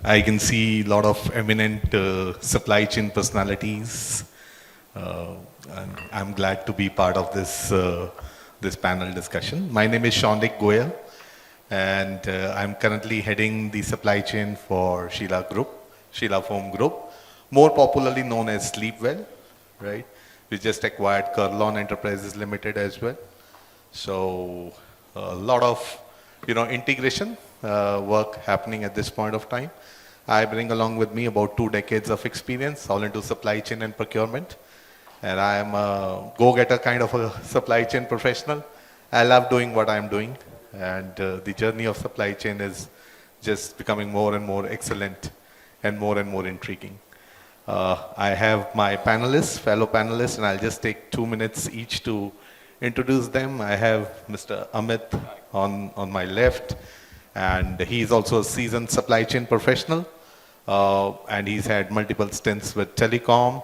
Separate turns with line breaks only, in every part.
I can see a lot of eminent supply chain personalities, and I'm glad to be part of this panel discussion. My name is Shonik Goyal, and I'm currently heading the supply chain for Sheela Group, Sheela Foam Group, more popularly known as Sleepwell, right? We just acquired Kurlon Enterprises Limited as well. So a lot of integration work happening at this point of time. I bring along with me about 2 decades of experience, all into supply chain and procurement. And I am a go-getter kind of a supply chain professional. I love doing what I'm doing. And the journey of supply chain is just becoming more and more excellent and more intriguing. I have my panelists, fellow panelists, and I'll just take 2 minutes each to introduce them. I have Mr. Amit on my left, and he's also a seasoned supply chain professional, and he's had multiple stints with telecom,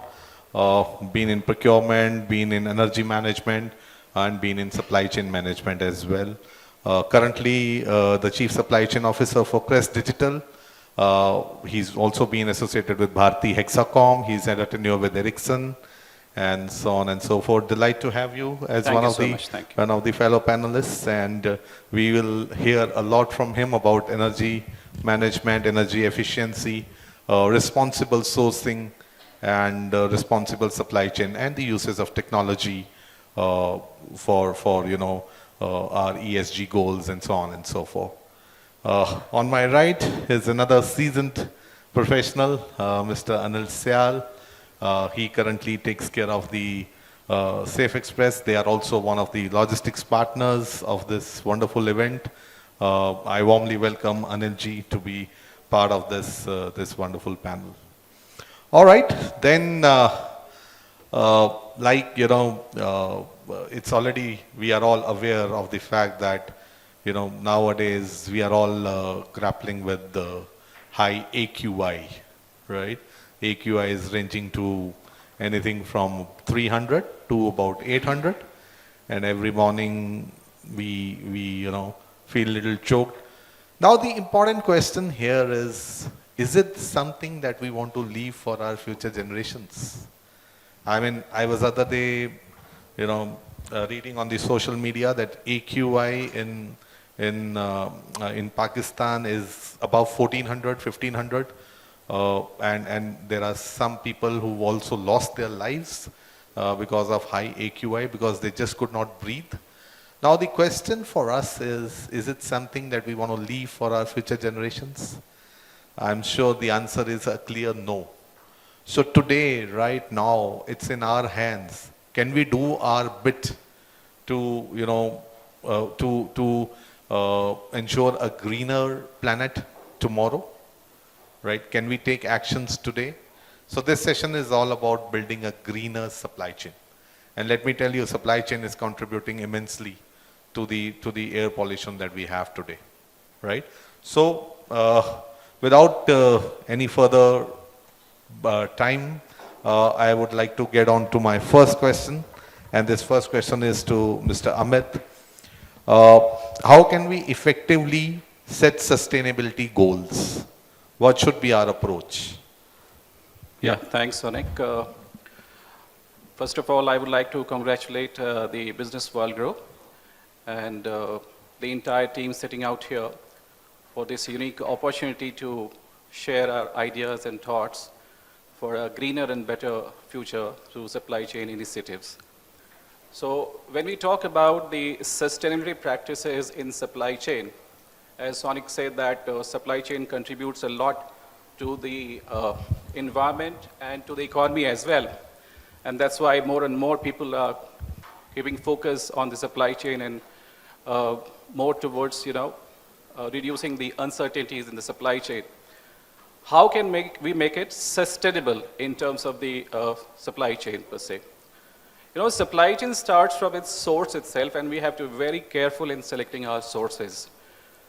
been in procurement, been in energy management, and been in supply chain management as well. Currently, the Chief Supply Chain Officer for Crest Digitel. He's also been associated with Bharti Hexacom. He's had a tenure with Ericsson, and so on and so forth. Delight to have you as one of the fellow panelists, and we will hear a lot from him about energy management, energy efficiency, responsible sourcing, and responsible supply chain, and the uses of technology for our ESG goals and so on and so forth. On my right is another seasoned professional, Mr. Anil Syal. He currently takes care of the Safexpress. They are also one of the logistics partners of this wonderful event. I warmly welcome Anil ji to be part of this wonderful panel. All right, then it's already, we are all aware of the fact that nowadays we are all grappling with the high AQI, right? AQI is ranging to anything from 300 to about 800, and every morning we feel a little choked. Now the important question here is it something that we want to leave for our future generations? I mean, I was other day, reading on the social media that AQI in Pakistan is above 1400, 1500. And there are some people who also lost their lives because of high AQI, because they just could not breathe. Now the question for us is it something that we want to leave for our future generations? I'm sure the answer is a clear no. So today, right now, it's in our hands. Can we do our bit to ensure a greener planet tomorrow? Right? Can we take actions today? So this session is all about building a greener supply chain. And let me tell you, supply chain is contributing immensely to the air pollution that we have today, right? So without any further time, I would like to get on to my first question. And this first question is to Mr. Amit. How can we effectively set sustainability goals? What should be our approach?
Yeah, thanks, Shonik. First of all, I would like to congratulate the Business World Group and the entire team sitting out here for this unique opportunity to share our ideas and thoughts for a greener and better future through supply chain initiatives. So when we talk about the sustainability practices in supply chain, as Shonik said that supply chain contributes a lot to the environment and to the economy as well. And that's why more and more people are giving focus on the supply chain and more towards, reducing the uncertainties in the supply chain. How can we make it sustainable in terms of the supply chain per se? Supply chain starts from its source itself, and we have to be very careful in selecting our sources.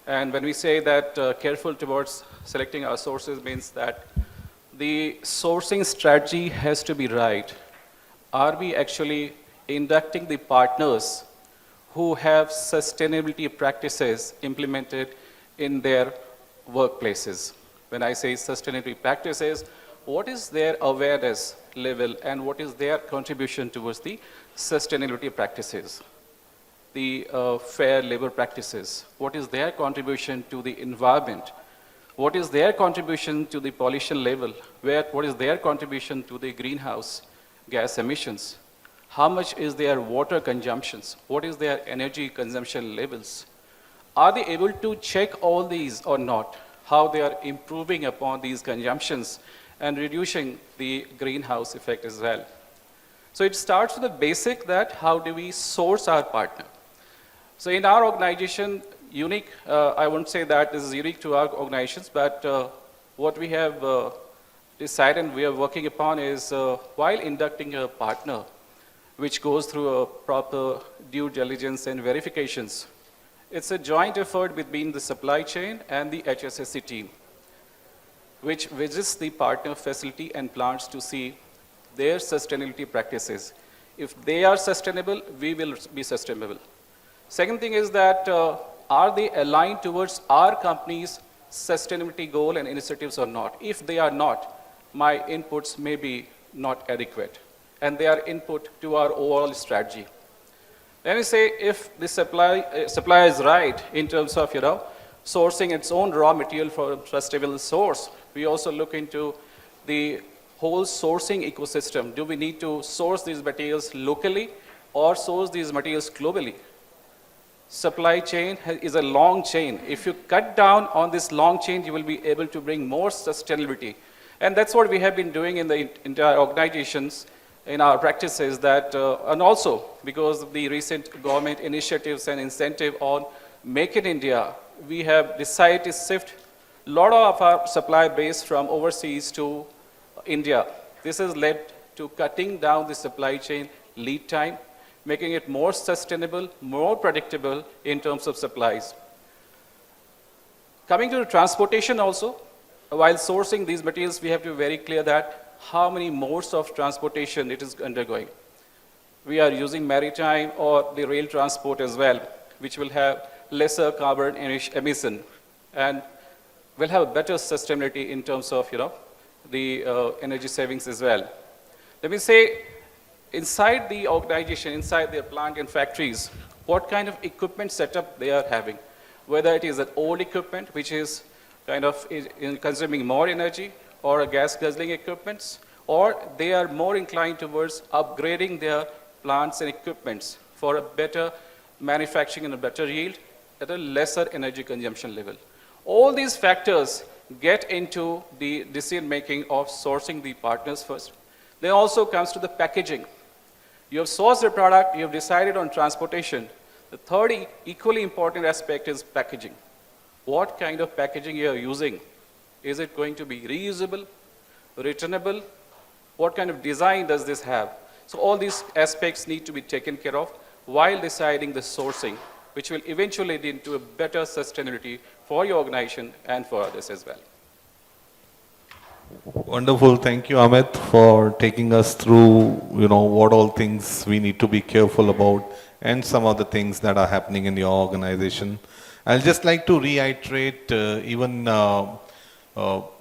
And when we say that careful towards selecting our sources means that the sourcing strategy has to be right. Are we actually inducting the partners who have sustainability practices implemented in their workplaces? when I say sustainability practices, what is their awareness level and what is their contribution towards the sustainability practices, the fair labor practices, what is their contribution to the environment, what is their contribution to the pollution level, what is their contribution to the greenhouse gas emissions, how much is their water consumptions, what is their energy consumption levels. Are they able to check all these or not? How they are improving upon these consumptions and reducing the greenhouse effect as well. So it starts with the basic that how do we source our partner. So in our organization, unique, I won't say that this is unique to our organizations, but what we have decided and we are working upon is while inducting a partner, which goes through a proper due diligence and verifications, it's a joint effort between the supply chain and the HSSC team, which visits the partner facility and plants to see their sustainability practices. If they are sustainable, we will be sustainable. Second thing is that are they aligned towards our company's sustainability goal and initiatives or not? If they are not, my inputs may be not adequate, and they are input to our overall strategy. Let me say if the supply is right in terms of sourcing its own raw material from a trustable source, we also look into the whole sourcing ecosystem. Do we need to source these materials locally or source these materials globally? Supply chain is a long chain. If you cut down on this long chain, you will be able to bring more sustainability. And that's what we have been doing in the entire organizations, in our practices, that, and also because of the recent government initiatives and incentive on Make in India, we have decided to shift a lot of our supply base from overseas to India. This has led to cutting down the supply chain lead time, making it more sustainable, more predictable in terms of supplies. Coming to the transportation also, while sourcing these materials, we have to be very clear that how many modes of transportation it is undergoing. We are using maritime or the rail transport as well, which will have lesser carbon emission and will have better sustainability in terms of the energy savings as well. Let me say, inside the organization, inside their plant and factories, what kind of equipment setup they are having, whether it is an old equipment which is kind of consuming more energy, or a gas guzzling equipments, or they are more inclined towards upgrading their plants and equipments for a better manufacturing and a better yield at a lesser energy consumption level. All these factors get into the decision making of sourcing the partners first. Then also comes to the packaging. You have sourced the product, you have decided on transportation. The third equally important aspect is packaging. What kind of packaging you are using? Is it going to be reusable, returnable? What kind of design does this have? So all these aspects need to be taken care of while deciding the sourcing, which will eventually lead to a better sustainability for your organization and for others as well.
Wonderful. Thank you, Amit, for taking us through, what all things we need to be careful about and some of the things that are happening in your organization. I'll just like to reiterate, even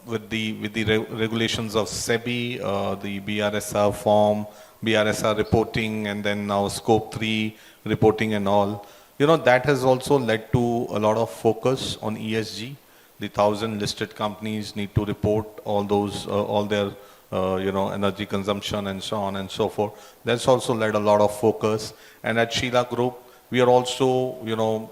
with the regulations of SEBI, the BRSR form, BRSR reporting, and then now Scope 3 reporting and all, that has also led to a lot of focus on ESG. The 1,000 listed companies need to report all those, all their, energy consumption and so on and so forth. That's also led a lot of focus. And at Sheela Group, we are also,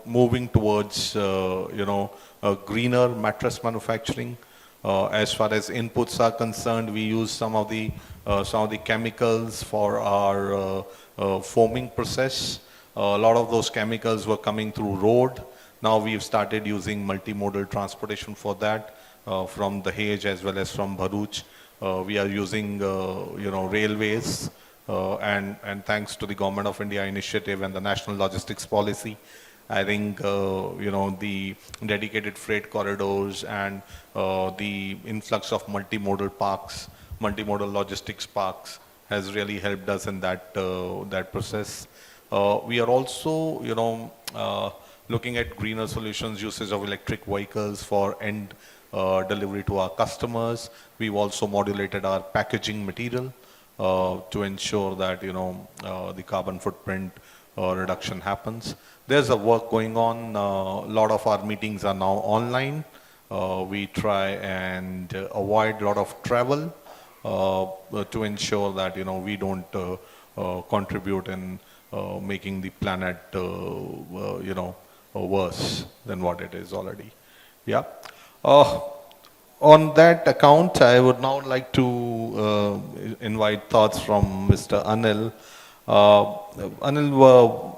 moving towards, a greener mattress manufacturing. As far as inputs are concerned, we use some of the chemicals for our foaming process. A lot of those chemicals were coming through road. Now we've started using multimodal transportation for that, from Dahej as well as from Bharuch. We are using, railways, and thanks to the Government of India initiative and the National Logistics Policy, I think, the dedicated freight corridors and the influx of multimodal parks, multimodal logistics parks has really helped us in that process. We are also, looking at greener solutions, usage of electric vehicles for end delivery to our customers. We've also modulated our packaging material to ensure that, the carbon footprint reduction happens. There's a work going on. A lot of our meetings are now online. We try and avoid a lot of travel to ensure that, we don't contribute in making the planet, worse than what it is already. Yeah. On that account, I would now like to invite thoughts from Mr. Anil. Anil,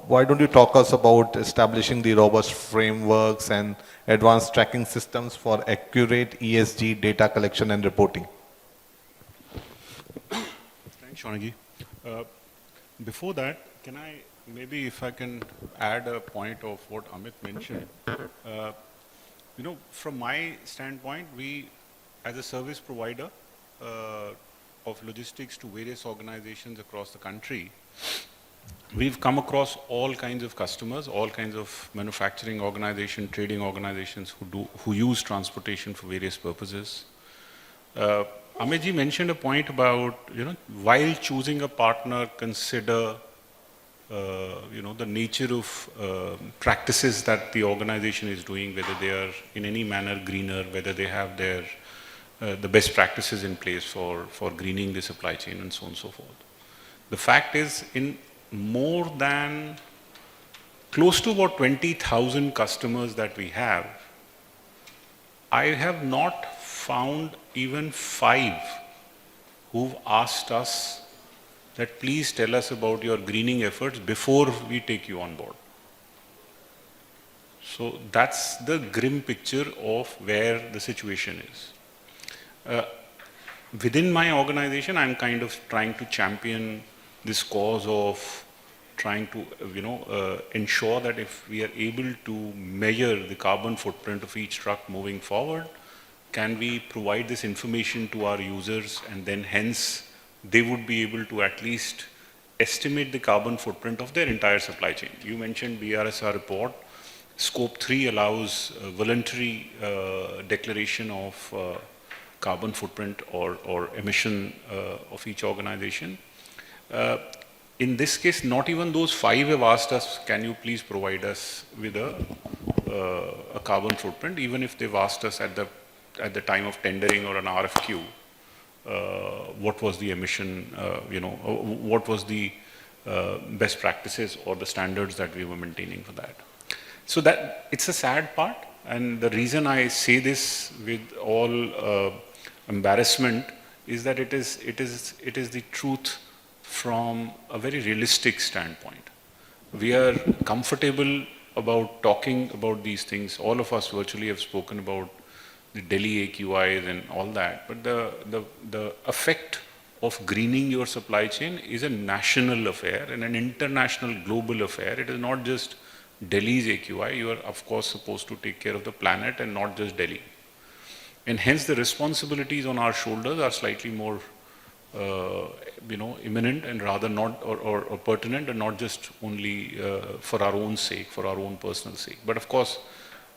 why don't you talk us about establishing the robust frameworks and advanced tracking systems for accurate ESG data collection and reporting?
Thanks, Shonik. Before that, maybe if I can add a point of what Amit mentioned. From my standpoint, we, as a service provider of logistics to various organizations across the country, we've come across all kinds of customers, all kinds of manufacturing organizations, trading organizations who use transportation for various purposes. Amit ji mentioned a point about, while choosing a partner, consider the nature of practices that the organization is doing, whether they are in any manner greener, whether they have their the best practices in place for greening the supply chain and so on and so forth. The fact is, in more than close to about 20,000 customers that we have, I have not found even 5 who've asked us that please tell us about your greening efforts before we take you on board. So that's the grim picture of where the situation is. Within my organization, I'm kind of trying to champion this cause of trying to ensure that if we are able to measure the carbon footprint of each truck moving forward, can we provide this information to our users, and then hence they would be able to at least estimate the carbon footprint of their entire supply chain. You mentioned BRSR report. Scope 3 allows voluntary declaration of carbon footprint or emission of each organization. In this case, not even those 5 have asked us, can you please provide us with a carbon footprint, even if they've asked us at the time of tendering or an RFQ, what was the emission, what was the best practices or the standards that we were maintaining for that. So that it's a sad part, and the reason I say this with all embarrassment is that it is the truth from a very realistic standpoint. We are comfortable about talking about these things. All of us virtually have spoken about the Delhi AQIs and all that, but the effect of greening your supply chain is a national affair and an international global affair. It is not just Delhi's AQI. You are of course supposed to take care of the planet and not just Delhi. And hence the responsibilities on our shoulders are slightly more imminent and rather not or pertinent, and not just only for our own sake, for our own personal sake. But of course,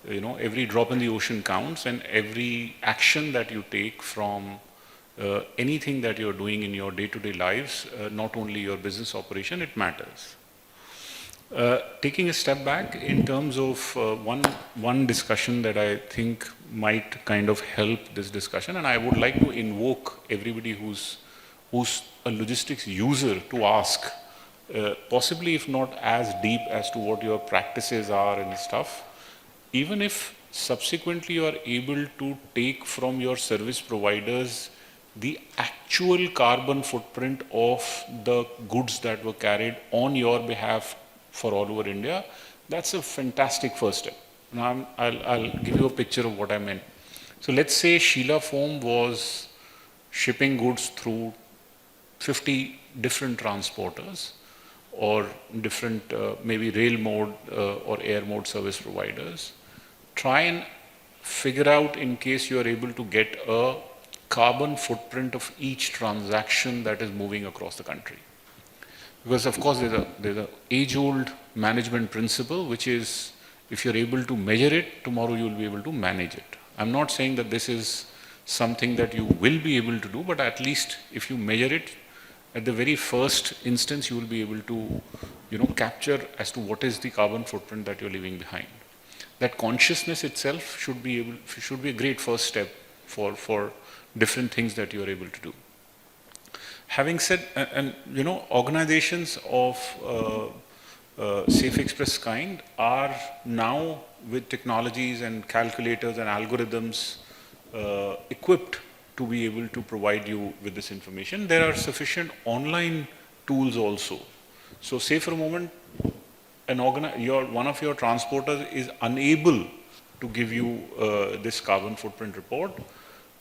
every drop in the ocean counts, and every action that you take from anything that you're doing in your day-to-day lives, not only your business operation, it matters. Taking a step back in terms of one discussion that I think might kind of help this discussion, and I would like to invoke everybody who's a logistics user to ask, possibly if not as deep as to what your practices are and stuff, even if subsequently you are able to take from your service providers the actual carbon footprint of the goods that were carried on your behalf for all over India, that's a fantastic first step. Now I'll give you a picture of what I meant. So let's say Sheela Foam was shipping goods through 50 different transporters or different maybe rail mode or air mode service providers. Try and figure out, in case you are able to get a carbon footprint of each transaction that is moving across the country. Because of course there's a age-old management principle, which is if you're able to measure it, tomorrow you'll be able to manage it. I'm not saying that this is something that you will be able to do, but at least if you measure it, at the very first instance, you will be able to, capture as to what is the carbon footprint that you're leaving behind. That consciousness itself should be a great first step for different things that you're able to do. Having said, organizations of Safexpress kind are now with technologies and calculators and algorithms equipped to be able to provide you with this information. There are sufficient online tools also. So say for a moment, one of your transporters is unable to give you this carbon footprint report.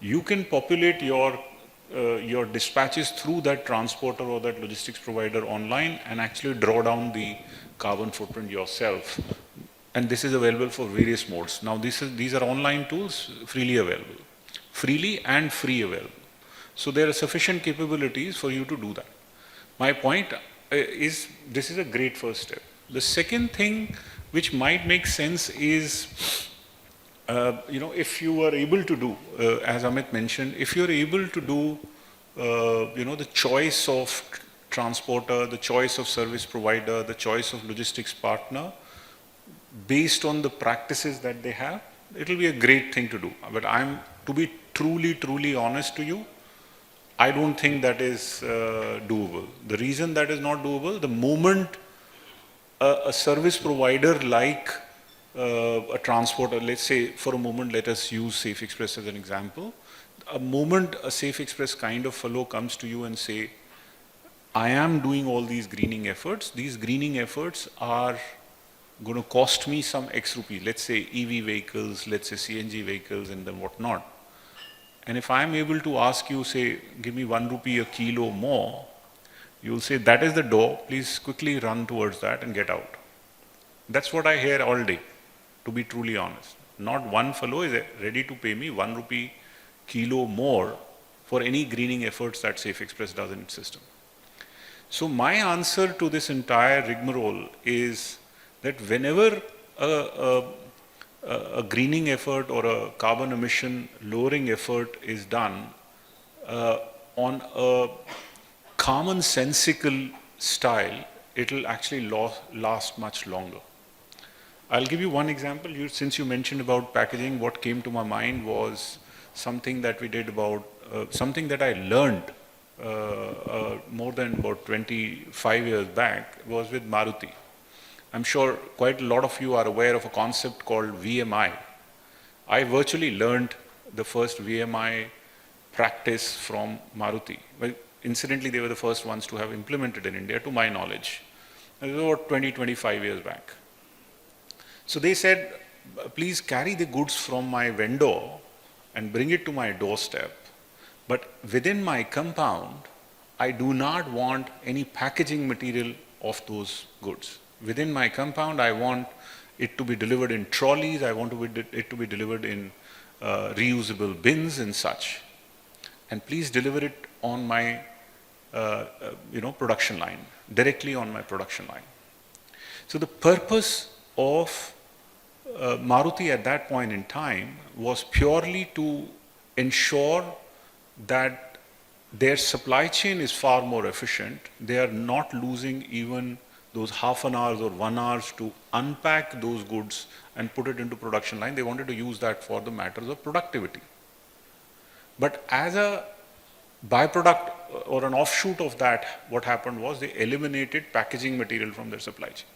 You can populate your dispatches through that transporter or that logistics provider online and actually draw down the carbon footprint yourself. And this is available for various modes. Now these are online tools, freely available. Freely and free available. So there are sufficient capabilities for you to do that. My point is, this is a great first step. The second thing which might make sense is, if you are able to do, as Amit mentioned, if you're able to do, the choice of transporter, the choice of service provider, the choice of logistics partner, based on the practices that they have, it will be a great thing to do. But to be truly honest to you, I don't think that is doable. The reason that is not doable, the moment a service provider like a transporter, let's say for a moment, let us use Safexpress as an example. A moment a Safexpress kind of fellow comes to you and say, I am doing all these greening efforts. These greening efforts are going to cost me some X rupees, let's say EV vehicles, let's say CNG vehicles and then whatnot. And if I'm able to ask you, say, give me 1 rupee a kilo more, you'll say, that is the door, please quickly run towards that and get out. That's what I hear all day, to be truly honest. Not one fellow is ready to pay me 1 rupee kilo more for any greening efforts that Safexpress does in its system. So my answer to this entire rigmarole is that whenever a greening effort or a carbon emission lowering effort is done on a commonsensical style, it will actually last much longer. I'll give you one example. Since you mentioned about packaging, what came to my mind was something that we did about, something that I learned more than about 25 years back was with Maruti. I'm sure quite a lot of you are aware of a concept called VMI. I virtually learned the first VMI practice from Maruti. Well, incidentally, they were the first ones to have implemented in India, to my knowledge. It was about 25 years back. So they said, please carry the goods from my vendor and bring it to my doorstep. But within my compound, I do not want any packaging material of those goods. Within my compound, I want it to be delivered in trolleys. I want it to be delivered in reusable bins and such. And please deliver it on my production line, directly on my production line. So the purpose of Maruti at that point in time was purely to ensure that their supply chain is far more efficient. They are not losing even those half an hour or 1 hour to unpack those goods and put it into production line. They wanted to use that for the matters of productivity. But as a byproduct or an offshoot of that, what happened was they eliminated packaging material from their supply chain.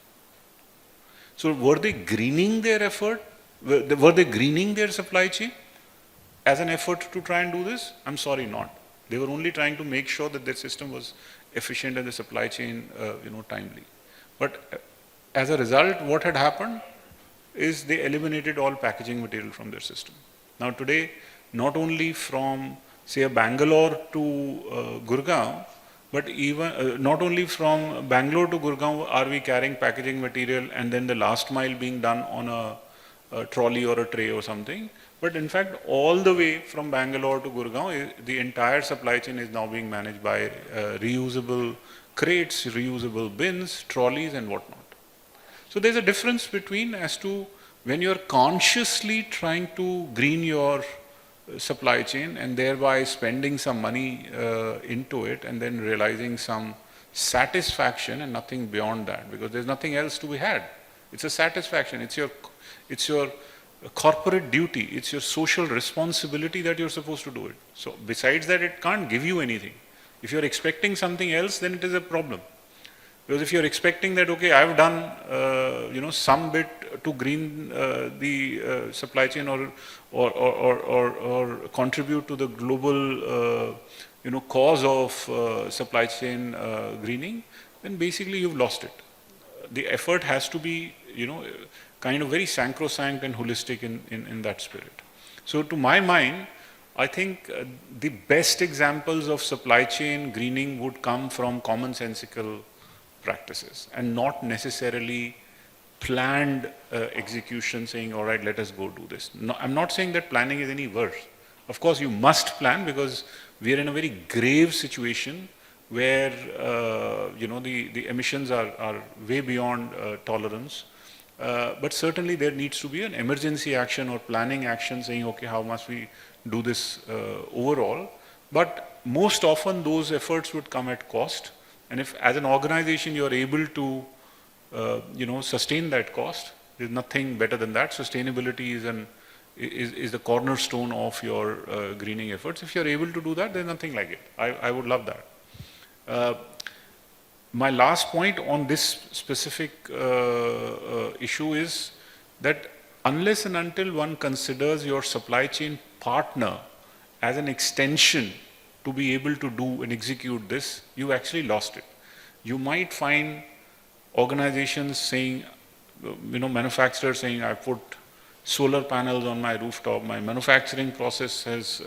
So were they greening their effort? Were they greening their supply chain as an effort to try and do this? I'm sorry, not. They were only trying to make sure that their system was efficient and the supply chain, timely. But as a result, what had happened is they eliminated all packaging material from their system. Now today, not only from, say, a Bangalore to Gurgaon, but even not only from Bangalore to Gurgaon are we carrying packaging material and then the last mile being done on a trolley or a tray or something, but in fact all the way from Bangalore to Gurgaon, the entire supply chain is now being managed by reusable crates, reusable bins, trolleys and whatnot. So there's a difference between as to when you're consciously trying to green your supply chain and thereby spending some money into it and then realizing some satisfaction and nothing beyond that, because there's nothing else to be had. It's a satisfaction. It's your corporate duty. It's your social responsibility that you're supposed to do it. So besides that, it can't give you anything. If you're expecting something else, then it is a problem. Because if you're expecting that, okay, I've done, some bit to green the supply chain or contribute to the global, cause of supply chain greening, then basically you've lost it. The effort has to be, kind of very sacrosanct and holistic in that spirit. So to my mind, I think the best examples of supply chain greening would come from commonsensical practices and not necessarily planned execution saying, all right, let us go do this. No, I'm not saying that planning is any worse. Of course, you must plan because we are in a very grave situation where, the emissions are way beyond tolerance. But certainly there needs to be an emergency action or planning action saying, okay, how must we do this overall? But most often those efforts would come at cost. And if as an organization you are able to, sustain that cost, there's nothing better than that. Sustainability is the cornerstone of your greening efforts. If you're able to do that, there's nothing like it. I would love that. My last point on this specific issue is that unless and until one considers your supply chain partner as an extension to be able to do and execute this, you actually lost it. You might find organizations saying, manufacturers saying, I put solar panels on my rooftop, my manufacturing process has,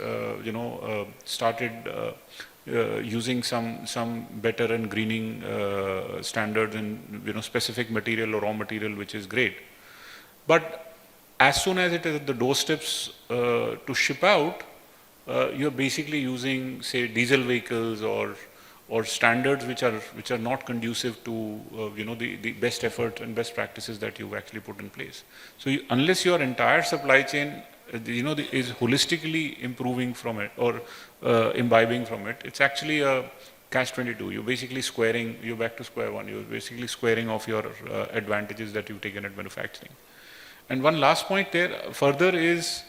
started using some better and greening standards and, specific material or raw material, which is great. But as soon as it is at the doorsteps to ship out, you're basically using, say, diesel vehicles or standards which are not conducive to the best effort and best practices that you've actually put in place. So unless your entire supply chain is holistically improving from it or imbibing from it, it's actually a catch-22. You're basically you're back to square one. You're basically squaring off your advantages that you've taken at manufacturing. And one last point there further is,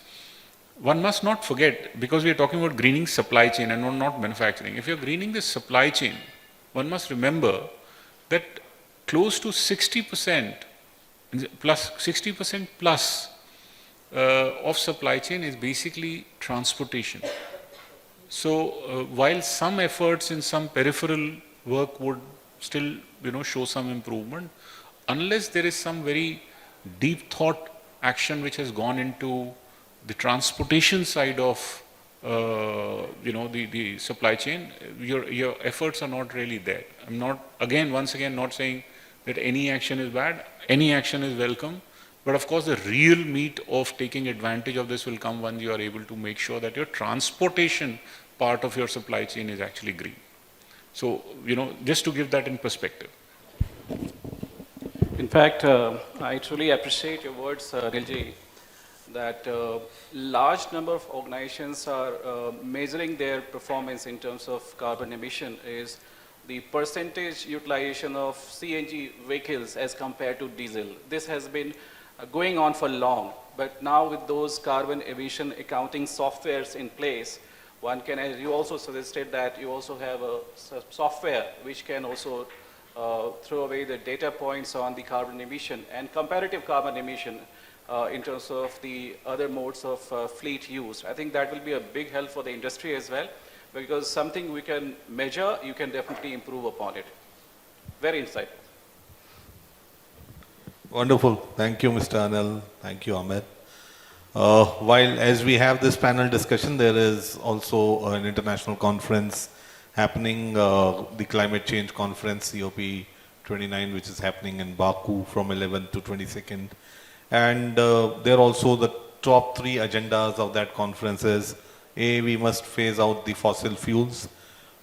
one must not forget, because we are talking about greening supply chain and not manufacturing. If you're greening the supply chain, one must remember that close to 60% plus of supply chain is basically transportation. So while some efforts in some peripheral work would still show some improvement, unless there is some very deep thought action which has gone into the transportation side of the supply chain, your efforts are not really there. I'm not, once again not saying that any action is bad, any action is welcome, but of course the real meat of taking advantage of this will come when you are able to make sure that your transportation part of your supply chain is actually green. So, just to give that in perspective.
In fact, I truly appreciate your words, Anilji, that large number of organizations are measuring their performance in terms of carbon emission is the percentage utilization of CNG vehicles as compared to diesel. This has been going on for long, but now with those carbon emission accounting softwares in place, one can, as you also suggested, that you also have a software which can also throw away the data points on the carbon emission and comparative carbon emission in terms of the other modes of fleet use. I think that will be a big help for the industry as well, because something we can measure, you can definitely improve upon it. Very insightful.
Wonderful. Thank you, Mr. Anil. Thank you, Amit. While as we have this panel discussion, there is also an international conference happening, the Climate Change Conference, COP29, which is happening in Baku from 11th to 22nd. And there are also the top 3 agendas of that conference is, A, we must phase out the fossil fuels.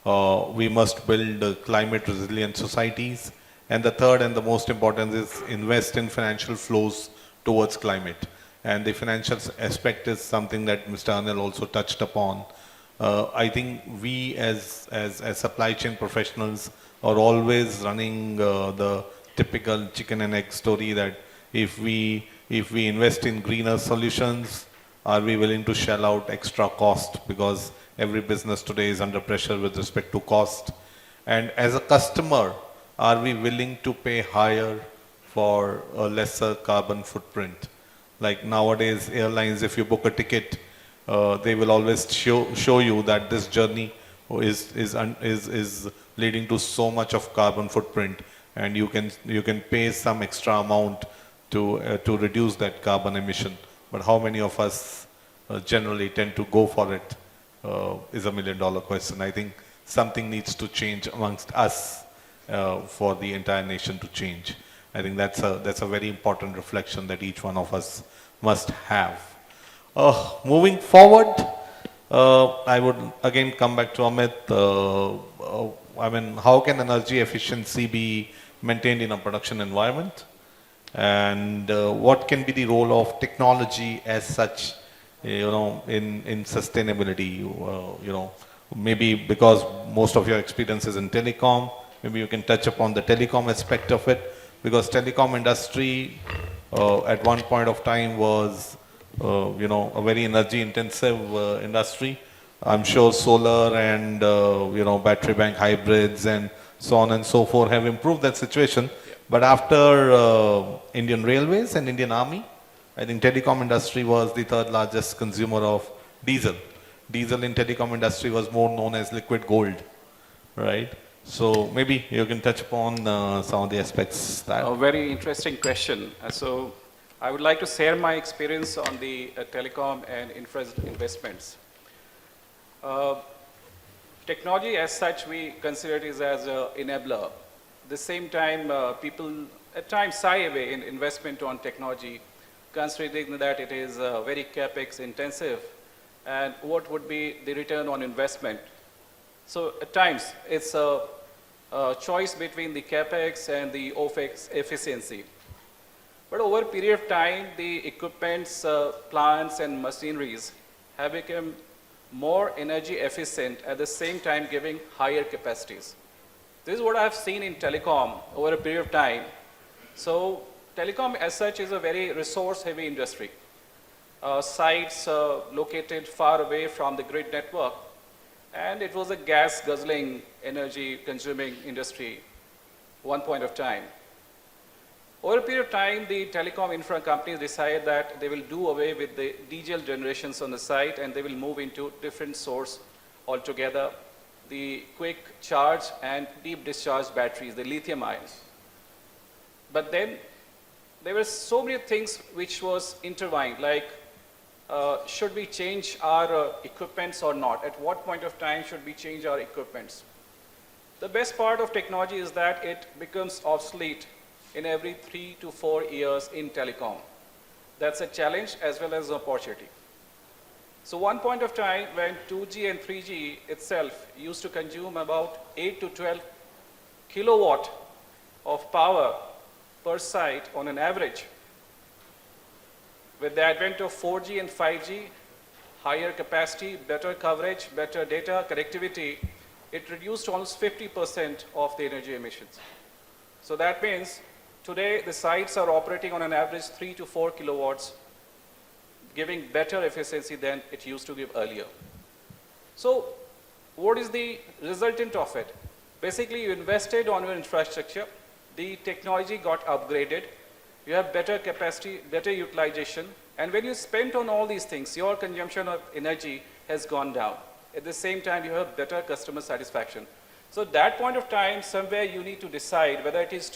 We must build climate resilient societies. And the third and the most important is invest in financial flows towards climate. And the financial aspect is something that Mr. Anil also touched upon. I think we as supply chain professionals are always running the typical chicken and egg story that if we invest in greener solutions, are we willing to shell out extra cost, because every business today is under pressure with respect to cost. And as a customer, are we willing to pay higher for a lesser carbon footprint? Like nowadays, airlines, if you book a ticket, they will always show you that this journey is leading to so much of carbon footprint, and you can pay some extra amount to reduce that carbon emission. But how many of us generally tend to go for it is $1 million question. I think something needs to change amongst us for the entire nation to change. I think that's a very important reflection that each one of us must have. Moving forward, I would again come back to Amit. I mean, how can energy efficiency be maintained in a production environment? And what can be the role of technology as such, in sustainability? Maybe because most of your experience is in telecom, maybe you can touch upon the telecom aspect of it, because telecom industry at one point of time was a very energy intensive industry. I'm sure solar and battery bank hybrids and so on and so forth have improved that situation.
Yeah.
But after Indian Railways and Indian Army, I think telecom industry was the third largest consumer of diesel. Diesel in telecom industry was more known as liquid gold, right? So maybe you can touch upon some of the aspects that.
A very interesting question. So I would like to share my experience on the telecom and infra investments. Technology as such, we consider it as an enabler. At the same time, people at times shy away in investment on technology, considering that it is very capex intensive, and what would be the return on investment. So at times, it's a choice between the capex and the OpEx efficiency. But over a period of time, the equipments, plants and machineries have become more energy efficient, at the same time giving higher capacities. This is what I have seen in telecom over a period of time. So telecom as such is a very resource heavy industry. Sites located far away from the grid network, and it was a gas guzzling, energy consuming industry one point of time. Over a period of time, the telecom infra companies decided that they will do away with the diesel generations on the site, and they will move into different source altogether, the quick charge and deep discharge batteries, the lithium ions. But then there were so many things which was intertwined, like should we change our equipments or not? At what point of time should we change our equipments? The best part of technology is that it becomes obsolete in every 3 to 4 years in telecom. That's a challenge as well as an opportunity. So one point of time when 2G and 3G itself used to consume about 8 to 12 kilowatt of power per site on an average. With the advent of 4G and 5G, higher capacity, better coverage, better data connectivity, it reduced almost 50% of the energy emissions. So that means today the sites are operating on an average 3 to 4 kilowatts, giving better efficiency than it used to give earlier. So what is the resultant of it? Basically, you invested on your infrastructure, the technology got upgraded, you have better capacity, better utilization, and when you spend on all these things, your consumption of energy has gone down. At the same time, you have better customer satisfaction. So at that point of time, somewhere you need to decide whether it is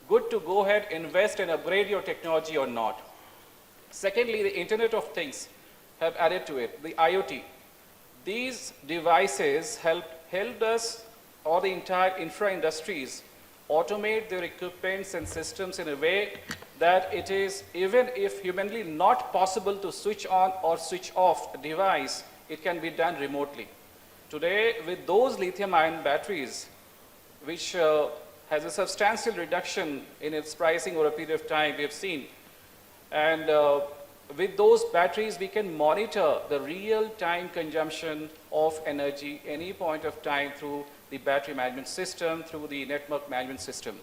good to go ahead, invest and upgrade your technology or not. Secondly, the Internet of Things have added to it, the IoT. These devices helped us, or the entire infra industries, automate their equipments and systems in a way that it is, even if humanly not possible to switch on or switch off a device, it can be done remotely. Today, with those lithium-ion batteries, which has a substantial reduction in its pricing over a period of time, we have seen And with those batteries, we can monitor the real-time consumption of energy any point of time through the battery management system, through the network management system.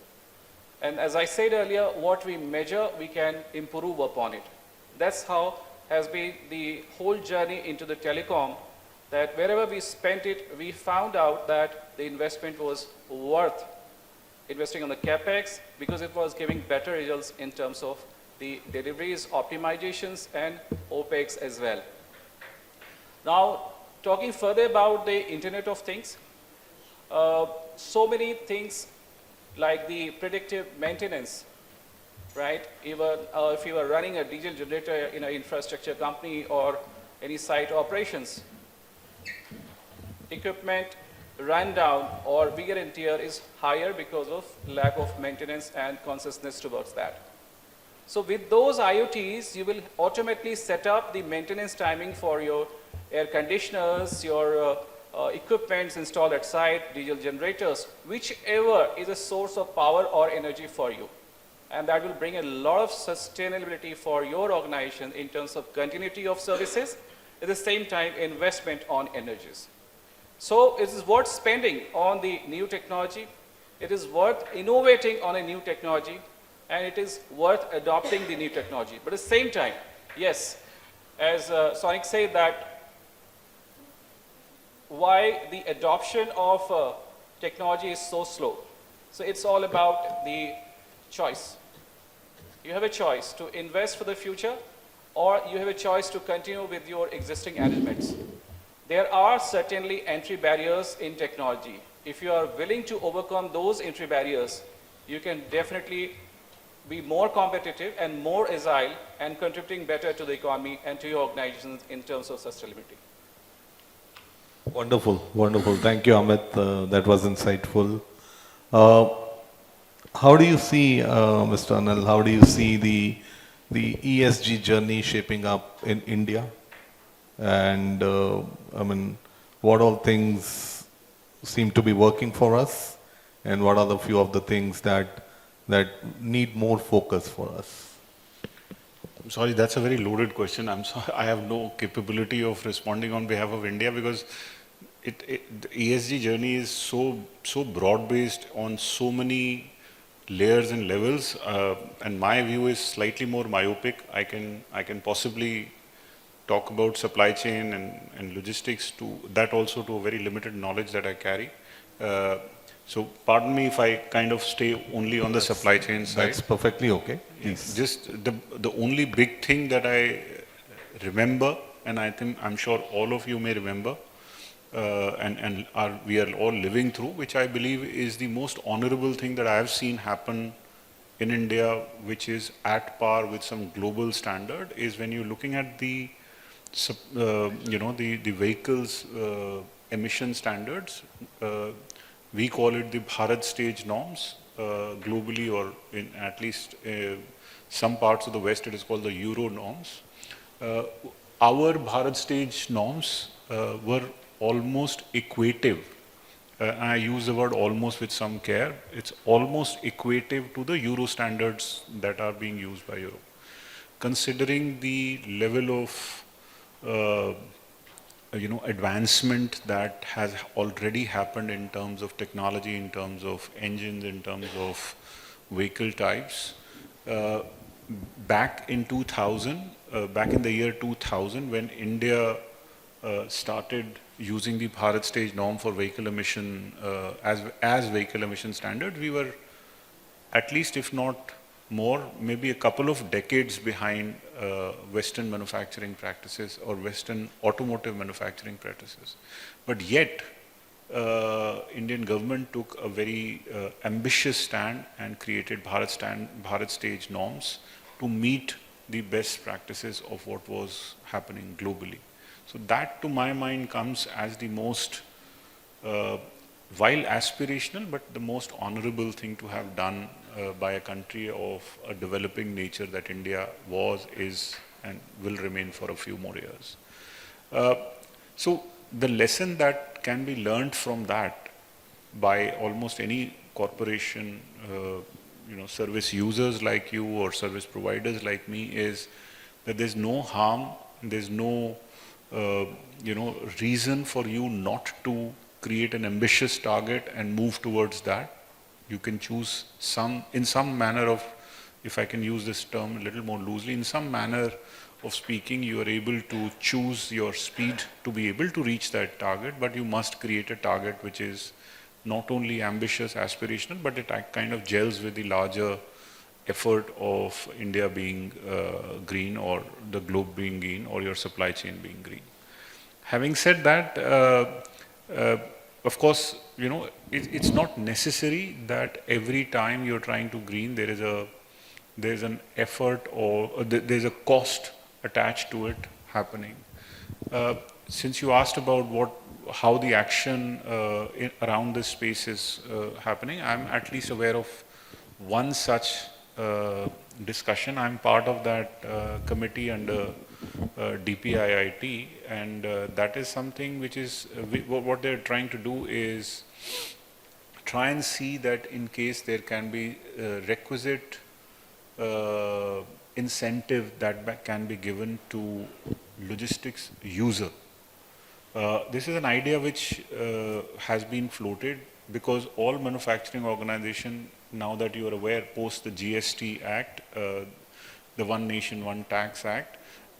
And as I said earlier, what we measure, we can improve upon it. That's how has been the whole journey into the telecom, that wherever we spent it, we found out that the investment was worth investing on the capex because it was giving better results in terms of the deliveries, optimizations, and OPEX as well. Now, talking further about the Internet of Things, so many things like the predictive maintenance, right? Even if you are running a diesel generator in an infrastructure company or any site operations, equipment rundown or wear and tear is higher because of lack of maintenance and consciousness towards that. So with those IoTs, you will automatically set up the maintenance timing for your air conditioners, your equipments installed at site, diesel generators, whichever is a source of power or energy for you. And that will bring a lot of sustainability for your organization in terms of continuity of services, at the same time investment on energies. So it is worth spending on the new technology, it is worth innovating on a new technology, and it is worth adopting the new technology. But at the same time, yes, as Shonik said that why the adoption of technology is so slow. So it's all about the choice. You have a choice to invest for the future, or you have a choice to continue with your existing arrangements. There are certainly entry barriers in technology. If you are willing to overcome those entry barriers, you can definitely be more competitive and more agile and contributing better to the economy and to your organizations in terms of sustainability.
Wonderful, wonderful. Thank you, Amit. That was insightful. Uh, how do you see, Mr. Anil, how do you see the ESG journey shaping up in India? And I mean, what all things seem to be working for us, and what are the few of the things that need more focus for us?
I'm sorry, that's a very loaded question. I'm sorry, I have no capability of responding on behalf of India because the ESG journey is so broad-based on so many layers and levels, and my view is slightly more myopic. I can possibly talk about supply chain and logistics to that also to a very limited knowledge that I carry. So pardon me if I kind of stay only on the supply chain side.
That's perfectly okay. Please.
Just the only big thing that I remember, and I'm sure all of you may remember, we are all living through, which I believe is the most honorable thing that I have seen happen in India, which is at par with some global standard, is when you're looking at the vehicles emission standards. We call it the Bharat stage norms globally, or in at least some parts of the West it is called the Euro norms. Our Bharat stage norms were almost equative. I use the word almost with some care. It's almost equative to the Euro standards that are being used by Europe. Considering the level of advancement that has already happened in terms of technology, in terms of engines, in terms of vehicle types. Back in 2000, back in the year 2000, when India started using the Bharat stage norm for vehicle emission as vehicle emission standard, we were at least, if not more, maybe a couple of decades behind Western manufacturing practices or Western automotive manufacturing practices. But yet, Indian government took a very ambitious stand and created Bharat stage norms to meet the best practices of what was happening globally. So that, to my mind, comes as the most, while aspirational, but the most honorable thing to have done by a country of a developing nature that India was, is, and will remain for a few more years. So the lesson that can be learned from that by almost any corporation service users like you or service providers like me is that there's no harm, there's no reason for you not to create an ambitious target and move towards that. You can choose in some manner of, if I can use this term a little more loosely, in some manner of speaking, you are able to choose your speed to be able to reach that target, but you must create a target which is not only ambitious, aspirational, but it kind of gels with the larger effort of India being green, or the globe being green, or your supply chain being green. Having said that, of course, it's not necessary that every time you're trying to green, there's an effort or there's a cost attached to it happening. Since you asked about how the action around this space is happening, I'm at least aware of one such discussion. I'm part of that committee under DPIIT, and that is something which is, what they're trying to do is try and see that in case there can be requisite incentive that can be given to logistics user. This is an idea which has been floated because all manufacturing organization, now that you are aware, post the GST Act, the One Nation, One Tax Act,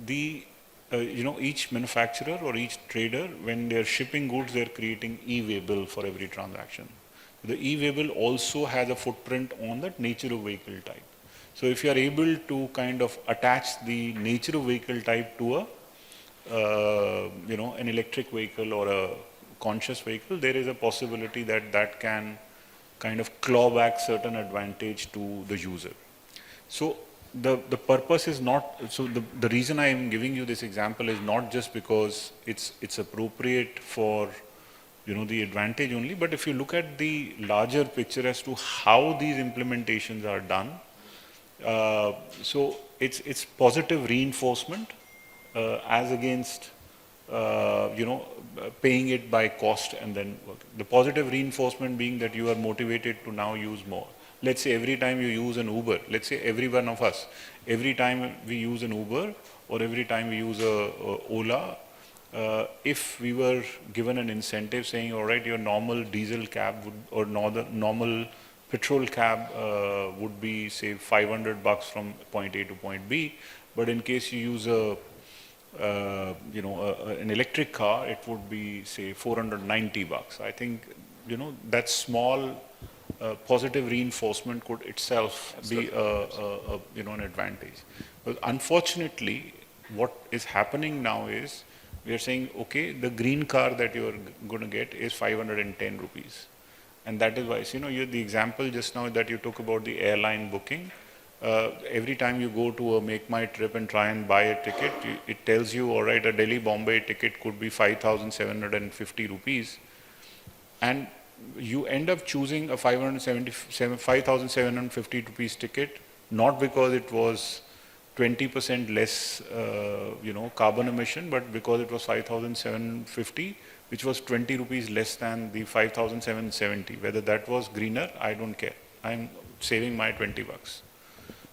each manufacturer or each trader, when they're shipping goods, they're creating e-way bill for every transaction. The e-way bill also has a footprint on that nature of vehicle type. So if you are able to kind of attach the nature of vehicle type to an electric vehicle or a conscious vehicle, there is a possibility that can kind of claw back certain advantage to the user. So the purpose is not, so the reason I am giving you this example is not just because it's appropriate for the advantage only, but if you look at the larger picture as to how these implementations are done, so it's positive reinforcement as against paying it by cost and then working. The positive reinforcement being that you are motivated to now use more. Let's say every time you use an Uber, let's say every one of us, every time we use an Uber or every time we use a Ola, if we were given an incentive saying, all right, your normal diesel cab or normal petrol cab would be say $500 from point A to point B, but in case you use an electric car, it would be say $490. I think that small positive reinforcement could itself be an advantage. But unfortunately, what is happening now is we are saying, okay, the green car that you are going to get is 510 rupees. And that is why, the example just now that you took about the airline booking, every time you go to a Make My Trip and try and buy a ticket, it tells you, all right, a Delhi-Bombay ticket could be 5,750 rupees. And you end up choosing a 5,750 rupees ticket, not because it was 20% less, carbon emission, but because it was 5,750, which was 20 rupees less than the 5,770. Whether that was greener, I don't care. I'm saving my $20.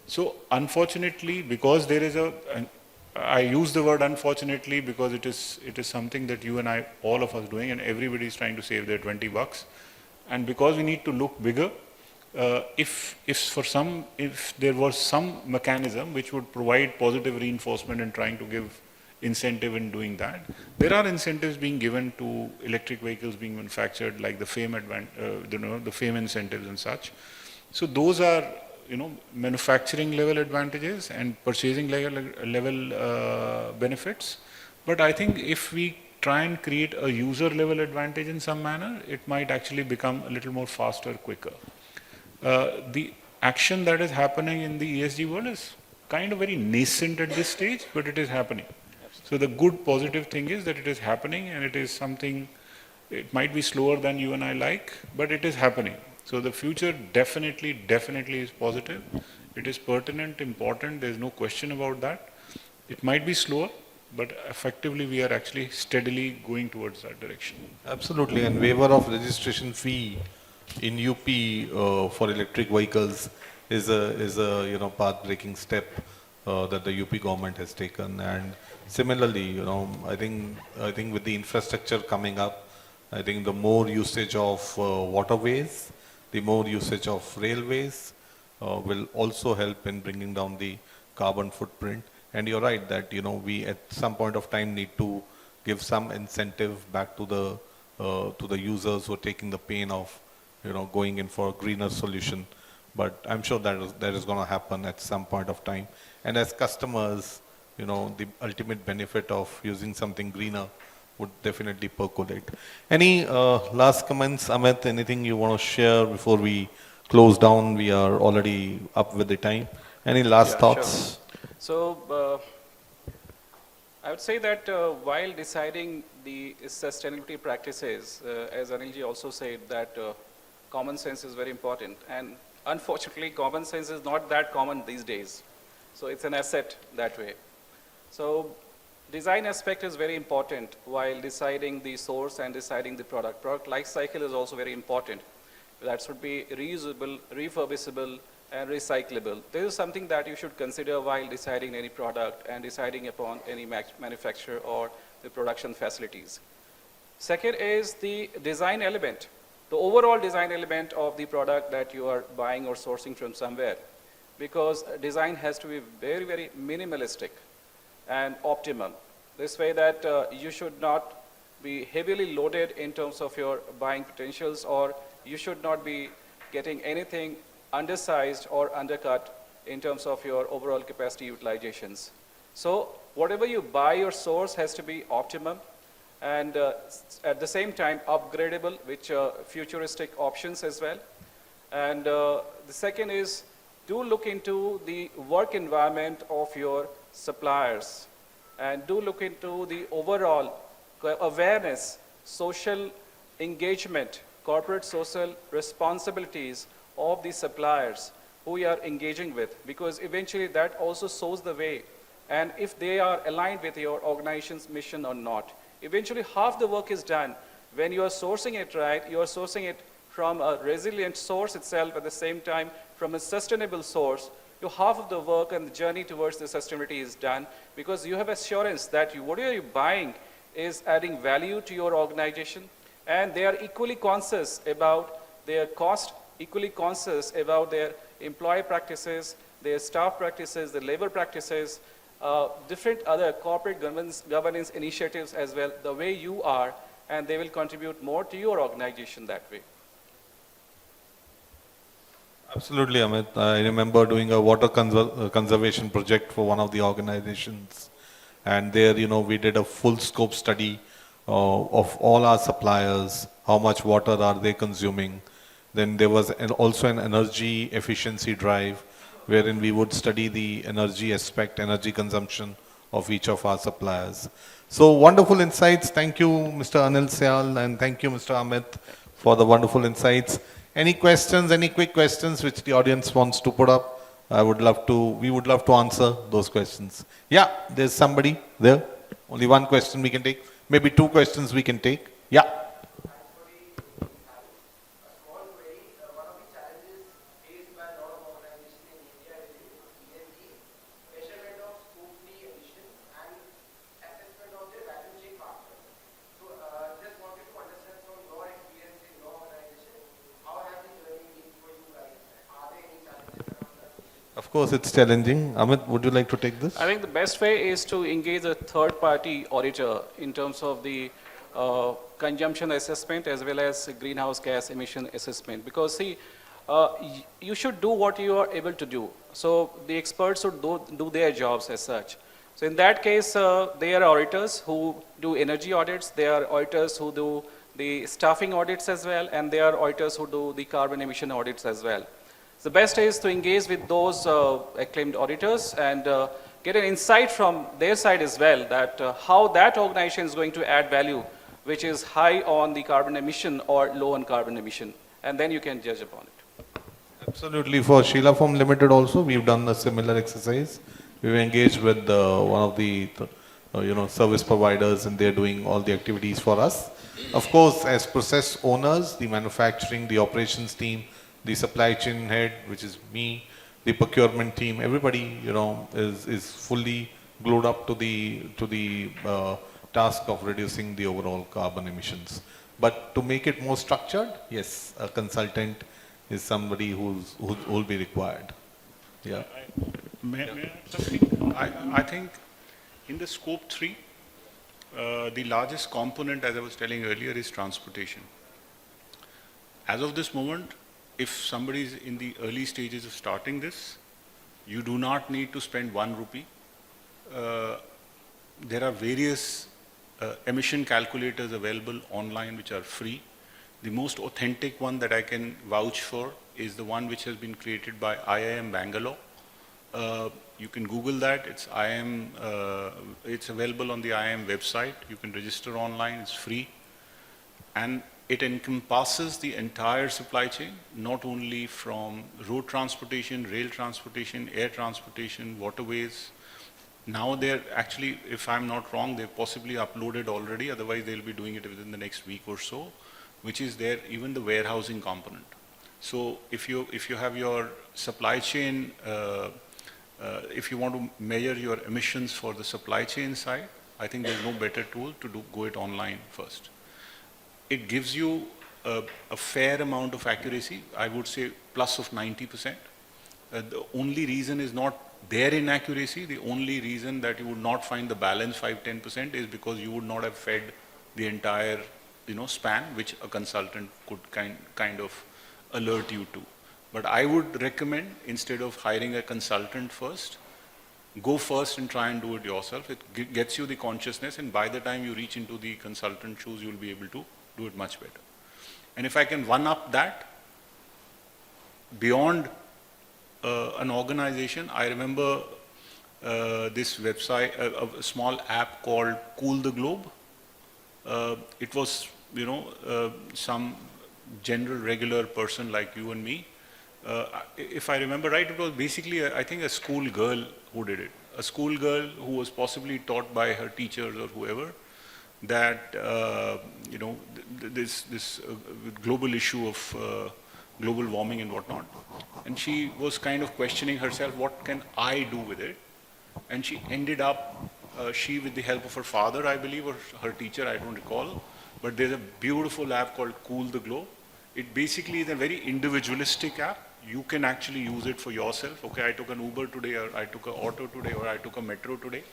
So unfortunately, because there is I use the word unfortunately because it is something that you and I, all of us doing, and everybody is trying to save their $20. And because we need to look bigger, if there was some mechanism which would provide positive reinforcement in trying to give incentive in doing that, there are incentives being given to electric vehicles being manufactured, like the FAME the FAME incentives and such. So those are manufacturing level advantages and purchasing level benefits. But I think if we try and create a user level advantage in some manner, it might actually become a little more faster, quicker. The action that is happening in the ESG world is kind of very nascent at this stage, but it is happening. So the good positive thing is that it is happening, and it is something, it might be slower than you and I like, but it is happening. So the future definitely is positive. It is pertinent, important, there's no question about that. It might be slower, but effectively we are actually steadily going towards that direction.
Absolutely, and waiver of registration fee in UP for electric vehicles is a path-breaking step that the UP government has taken. And similarly, I think with the infrastructure coming up, I think the more usage of waterways, the more usage of railways will also help in bringing down the carbon footprint. And you're right that we at some point of time need to give some incentive back to the users who are taking the pain of going in for a greener solution. But I'm sure that is going to happen at some point of time. And as customers, the ultimate benefit of using something greener would definitely percolate. Any last comments, Amit? Anything you want to share before we close down? We are already up with the time. Any last thoughts?
Sure. So, I would say that while deciding the sustainability practices, as Anilji also said, that common sense is very important. And unfortunately, common sense is not that common these days. So it's an asset that way. So design aspect is very important while deciding the source and deciding the product. Product life cycle is also very important. That should be reusable, refurbishable, and recyclable. This is something that you should consider while deciding any product and deciding upon any manufacturer or the production facilities. Second is the design element, the overall design element of the product that you are buying or sourcing from somewhere. Because design has to be very, very minimalistic and optimal. This way that you should not be heavily loaded in terms of your buying potentials, or you should not be getting anything undersized or undercut in terms of your overall capacity utilizations. So whatever you buy or source has to be optimum and at the same time upgradable, which futuristic options as well. And the second is do look into the work environment of your suppliers and do look into the overall awareness, social engagement, corporate social responsibilities of the suppliers who you are engaging with, because eventually that also shows the way. And if they are aligned with your organization's mission or not, eventually half the work is done. When you are sourcing it right, you are sourcing it from a resilient source itself, at the same time from a sustainable source. Half of the work and the journey towards the sustainability is done, because you have assurance that whatever you're buying is adding value to your organization, and they are equally conscious about their cost, equally conscious about their employee practices, their staff practices, their labor practices, different other corporate governance initiatives as well, the way you are, and they will contribute more to your organization that way.
Absolutely, Amit. I remember doing a water conservation project for one of the organizations. And there, we did a full scope study of all our suppliers, how much water are they consuming. Then there was also an energy efficiency drive, wherein we would study the energy aspect, energy consumption of each of our suppliers. So wonderful insights. Thank you, Mr. Anil Syal, and thank you, Mr. Amit, for the wonderful insights. Any questions, any quick questions which the audience wants to put up? We would love to answer those questions. Yeah, there's somebody there. Only one question we can take. Maybe two questions we can take. Yeah. Of course, it's challenging. Amit, would you like to take this?
I think the best way is to engage a third-party auditor in terms of the consumption assessment as well as greenhouse gas emission assessment. Because see, you should do what you are able to do. So the experts should do their jobs as such. So in that case, there are auditors who do energy audits, there are auditors who do the staffing audits as well, and there are auditors who do the carbon emission audits as well. The best is to engage with those acclaimed auditors and get an insight from their side as well, that how that organization is going to add value, which is high on the carbon emission or low on carbon emission, and then you can judge upon it.
Absolutely. For Sheela Foam Limited also, we've done a similar exercise. We've engaged with one of the service providers, and they're doing all the activities for us. Of course, as process owners, the manufacturing, the operations team, the supply chain head, which is me, the procurement team, everybody, is fully glued up to the task of reducing the overall carbon emissions. But to make it more structured, yes, a consultant is somebody who will be required. Yeah.
May I add something? I think in the scope 3, the largest component, as I was telling earlier, is transportation. As of this moment, if somebody is in the early stages of starting this, you do not need to spend 1 rupee. There are various emission calculators available online which are free. The most authentic one that I can vouch for is the one which has been created by IIM Bangalore. You can Google that. It's available on the IIM website. You can register online. It's free, and it encompasses the entire supply chain, not only from road transportation, rail transportation, air transportation, waterways. Now they're actually, if I'm not wrong, they've possibly uploaded already. Otherwise, they'll be doing it within the next week or so, which is there, even the warehousing component. So if you have your supply chain, if you want to measure your emissions for the supply chain side, I think there's no better tool to go it online first. It gives you a fair amount of accuracy, I would say plus of 90%. The only reason is not their inaccuracy. The only reason that you would not find the balance 5-10% is because you would not have fed the entire span, which a consultant could kind of alert you to. But I would recommend, instead of hiring a consultant first, go first and try and do it yourself. It gets you the consciousness, and by the time you reach into the consultant shoes, you'll be able to do it much better. And if I can one up that, beyond an organization, I remember this website, a small app called Cool the Globe. It was, some general regular person like you and me. If I remember right, it was basically, I think, a school girl who did it. A school girl who was possibly taught by her teachers or whoever that, this global issue of global warming and whatnot. And she was kind of questioning herself, what can I do with it? And she ended up, she with the help of her father, I believe, or her teacher, I don't recall, but there's a beautiful app called Cool the Globe. It basically is a very individualistic app. You can actually use it for yourself. Okay, I took an Uber today, or I took an auto today, or I took a metro today.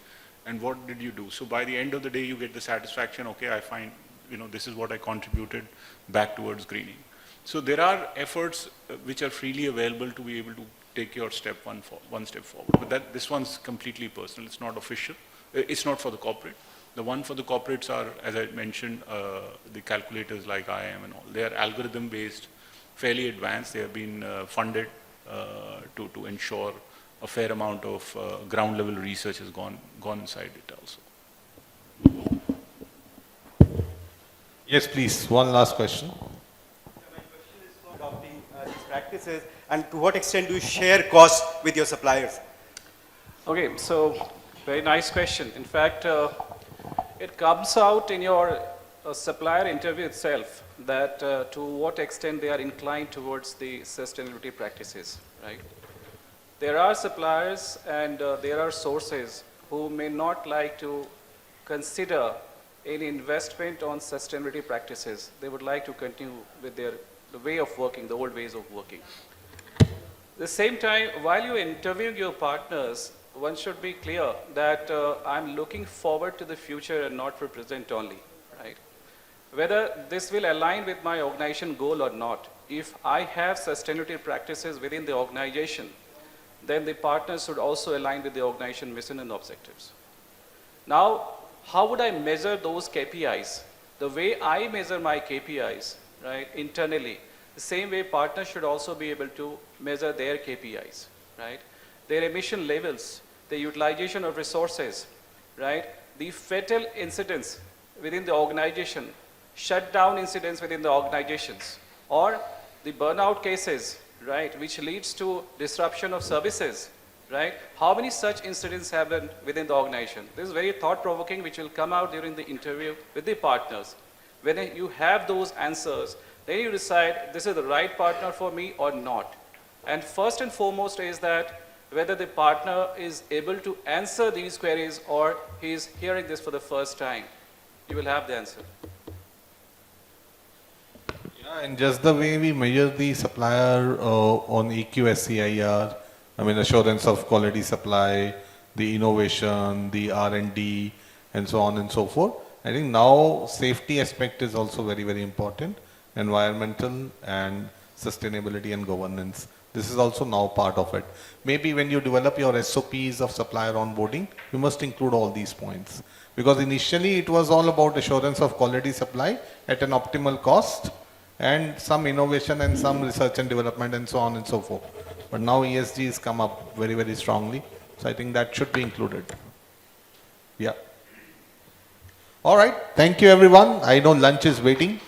And what did you do? So by the end of the day, you get the satisfaction, okay, I find, this is what I contributed back towards greening. So there are efforts which are freely available to be able to take your one step forward. But this one's completely personal. It's not official. It's not for the corporate. The one for the corporates are, as I mentioned, the calculators like IIM and all. They are algorithm-based, fairly advanced. They have been funded to ensure a fair amount of ground-level research has gone inside it also.
Yes, please. One last question.
My question is for adopting these practices, and to what extent do you share costs with your suppliers?
Okay, so very nice question. In fact, it comes out in your supplier interview itself that to what extent they are inclined towards the sustainability practices, right? There are suppliers and there are sources who may not like to consider any investment on sustainability practices. They would like to continue with the way of working, the old ways of working. At the same time, while you're interviewing your partners, one should be clear that I'm looking forward to the future and not for present only, right? Whether this will align with my organization goal or not, if I have sustainability practices within the organization, then the partners should also align with the organization mission and objectives. Now, how would I measure those KPIs? The way I measure my KPIs, right, internally, the same way partners should also be able to measure their KPIs, right? Their emission levels, the utilization of resources, right? The fatal incidents within the organization, shutdown incidents within the organizations, or the burnout cases, right, which leads to disruption of services, right? How many such incidents happen within the organization? This is very thought-provoking, which will come out during the interview with the partners. When you have those answers, then you decide this is the right partner for me or not. And first and foremost is that whether the partner is able to answer these queries or he is hearing this for the first time. You will have the answer.
Yeah, and just the way we measure the supplier on EQSCIR, I mean assurance of quality supply, the innovation, the R&D, and so on and so forth. I think now safety aspect is also very, very important. Environmental and sustainability and governance. This is also now part of it. Maybe when you develop your SOPs of supplier onboarding, you must include all these points. Because initially it was all about assurance of quality supply at an optimal cost and some innovation and some research and development and so on and so forth. But now ESG has come up very, very strongly. So I think that should be included. Yeah. All right. Thank you, everyone. I know lunch is waiting.